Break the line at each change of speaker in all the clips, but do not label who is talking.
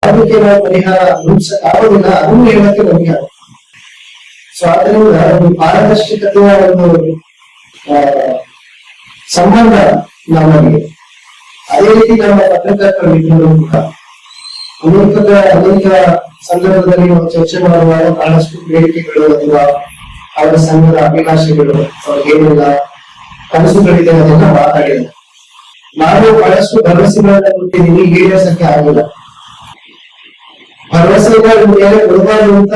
ಅದಕ್ಕೆ ನಾವು ಪರಿಹಾರ ರೂಪಿಸಕ್ ಆಗೋದಿಲ್ಲ, ಅದನ್ನು ಹೇಳಕ್ಕೆ ನಮಗೆ ಆಗುತ್ತೆ. ಸೊ ಆದ್ದರಿಂದ ಒಂದು ಪಾರದರ್ಶಕತೆಯ ಒಂದು ಸಂಬಂಧ ನಮಗೆ. ಅದೇ ರೀತಿ ನಮ್ಮ ಪತ್ರಕರ್ತರ ಮಿತ್ರರು ಕೂಡ ಅನೇಕ ಸಂದರ್ಭದಲ್ಲಿ ನಾವು ಚರ್ಚೆ ಮಾಡುವಾಗ ಬಹಳಷ್ಟು ಬೇಡಿಕೆಗಳು ಅಥವಾ ಅವರ ಸಂಘದ ಅಭಿಲಾಷೆಗಳು, ಅವ್ರಿಗೇನೆಲ್ಲ ಕನಸುಗಳಿದೆ ಅದನ್ನ ಮಾತಾಡಿದ. ನಾನು ಬಹಳಷ್ಟು ಭರವಸೆಗಳನ್ನ ಕೊಟ್ಟಿದ್ದೀನಿ, ಈಡೇರಿಸಕ್ಕೆ ಆಗಿಲ್ಲ. ಭರವಸೆಗಳ ಮೇಲೆ ಕೊಡಬಾರ್ದು ಅಂತ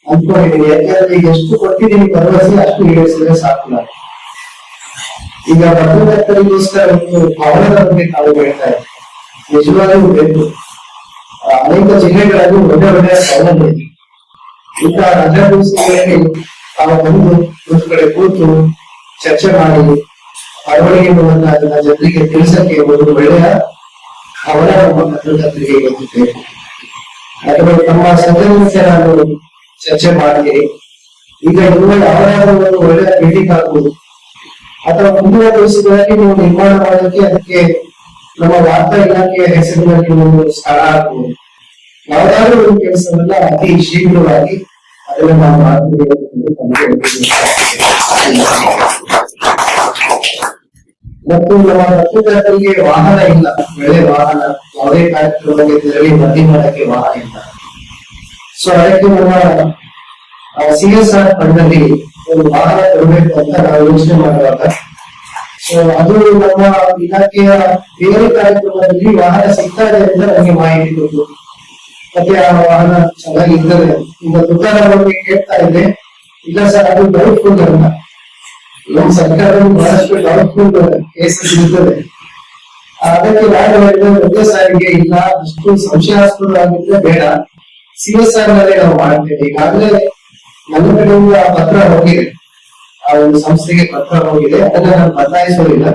ಅಂದ್ಕೊಂಡಿದ್ದೀನಿ. ಯಾಕಂದ್ರೆ ಎಷ್ಟು ಕೊಟ್ಟಿದ್ದೀನಿ ಭರವಸೆ ಅಷ್ಟು ಈಡೇರಿಸಿದ್ರೆ ಸಾಕು. ನಾನು ಈಗ ಪತ್ರಕರ್ತರಿಗೋಸ್ಕರ ಒಂದು ಭವನದ ಬಗ್ಗೆ ತಾವು ಹೇಳ್ತಾ ಇದ್ದೀವಿ, ನಿಜವಾಗ್ಲೂ ಬೇಕು. ಅನೇಕ ಜಿಲ್ಲೆಗಳಲ್ಲಿ ಒಳ್ಳೆ ಒಳ್ಳೆಯ ಭವನಗಳಿವೆ. ಇಂಥ ರಜಾ ದಿವಸಗಳಲ್ಲಿ ತಾವು ಬಂದು ಒಂದು ಕಡೆ ಕೂತು ಚರ್ಚೆ ಮಾಡಿ ಅಳವಡಿಕೆ ಮೂಲಕ ಅದನ್ನ ಜನರಿಗೆ ತಿಳಿಸಕ್ಕೆ ಒಂದು ಒಳ್ಳೆಯ ಭವನ ನಮ್ಮ ಪತ್ರಕರ್ತರಿಗೆ ಗೊತ್ತಿದೆ. ಅಥವಾ ನಮ್ಮ ಸಂಘದಿಂದ ನಾನು ಚರ್ಚೆ ಮಾಡ್ತೀನಿ. ಈಗ ಇರುವ ಯಾವ್ದಾದ್ರು ಒಂದು ಒಳ್ಳೆಯ ಬಿಲ್ಡಿಂಗ್ ಆಗ್ಬೋದು, ಅಥವಾ ಮುಂದಿನ ದಿವಸಗಳಲ್ಲಿ ನೀವು ನಿರ್ಮಾಣ ಮಾಡೋದಕ್ಕೆ ಅದಕ್ಕೆ ನಮ್ಮ ವಾರ್ತಾ ಇಲಾಖೆಯ ಹೆಸರಿನಲ್ಲಿ ಒಂದು ಸ್ಥಳ ಆಗ್ಬೋದು. ಯಾವ್ದಾದ್ರು ಒಂದು ಕೆಲಸವನ್ನ ಅತಿ ಶೀಘ್ರವಾಗಿ ಅದನ್ನ ನಾವು ಮಾಡ್ತೀವಿ. ಮತ್ತು ನಮ್ಮ ಪತ್ರಕರ್ತರಿಗೆ ವಾಹನ ಇಲ್ಲ, ಒಳ್ಳೆ ವಾಹನ, ಯಾವುದೇ ಕಾರ್ಯಕ್ರಮಕ್ಕೆ ತೆರಳಿ ವರದಿ ಮಾಡಕ್ಕೆ ವಾಹನ ಇಲ್ಲ. ಸೊ ಅದಕ್ಕೆ ನಮ್ಮ CSR ಫಂಡ್ನಲ್ಲಿ ಒಂದು ವಾಹನ ತರಬೇಕು ಅಂತ ನಾವು ಯೋಚನೆ ಮಾಡುವಾಗ, ಸೊ ಅದು ನಮ್ಮ ಇಲಾಖೆಯ ಬೇರೆ ಕಾರ್ಯಕ್ರಮದಲ್ಲಿ ವಾಹನ ಸಿಗ್ತಾ ಇದೆ ಅಂತ ನಮಗೆ ಮಾಹಿತಿ ಕೊಟ್ಟು, ಮತ್ತೆ ಆ ವಾಹನ ಚೆನ್ನಾಗಿರ್ತದೆ. ಈಗ ತುಕಾರಾಮ್ ಬಗ್ಗೆ ಕೇಳ್ತಾ ಇದೆ, ಇಲ್ಲ ಸರ್ ಅದು ಡೌಟ್ಫುಲ್ ಅಂತ. ನಮ್ಮ ಸರ್ಕಾರದಲ್ಲಿ ಬಹಳಷ್ಟು ಡೌಟ್ಫುಲ್ ಕೇಸಸ್ ಇರ್ತದೆ. ಅದಕ್ಕೆ ನಾನು ಹೇಳಿದ್ರೆ ಒಂದೇ ಸಾರಿಗೆ ಇಲ್ಲ, ಅಷ್ಟು ಸಂಶಯಾಸ್ಪದವಾಗಿದ್ರೆ ಬೇಡ, CSR ನಲ್ಲಿ ನಾವು ಮಾಡ್ತೇವೆ. ಈಗಾಗಲೇ ನನ್ನ ಕಡೆಯಿಂದ ಪತ್ರ ಹೋಗಿದೆ, ಆ ಒಂದು ಸಂಸ್ಥೆಗೆ ಪತ್ರ ಹೋಗಿದೆ, ಅದನ್ನ ನಾನು ಬದಲಾಯಿಸೋದಿಲ್ಲ.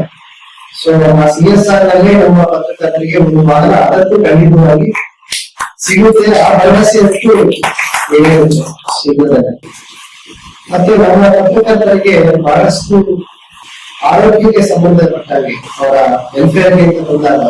ಸೊ ಆ CSR ನಲ್ಲಿ ನಮ್ಮ ಪತ್ರಕರ್ತರಿಗೆ ಒಂದು ವಾಹನ ಅದಕ್ಕೂ ಖಂಡಿತವಾಗಿ ಸಿಗುತ್ತೆ. ಆ ಭರವಸೆಯಷ್ಟು ಸಿಗುತ್ತದೆ. ಮತ್ತೆ ನಮ್ಮ ಪತ್ರಕರ್ತರಿಗೆ ಬಹಳಷ್ಟು ಆರೋಗ್ಯಕ್ಕೆ ಸಂಬಂಧಪಟ್ಟಾಗಿ ಅವರ ವೆಲ್ಫೇರ್ಗೆ ಅಂತ ಬಂದಾಗ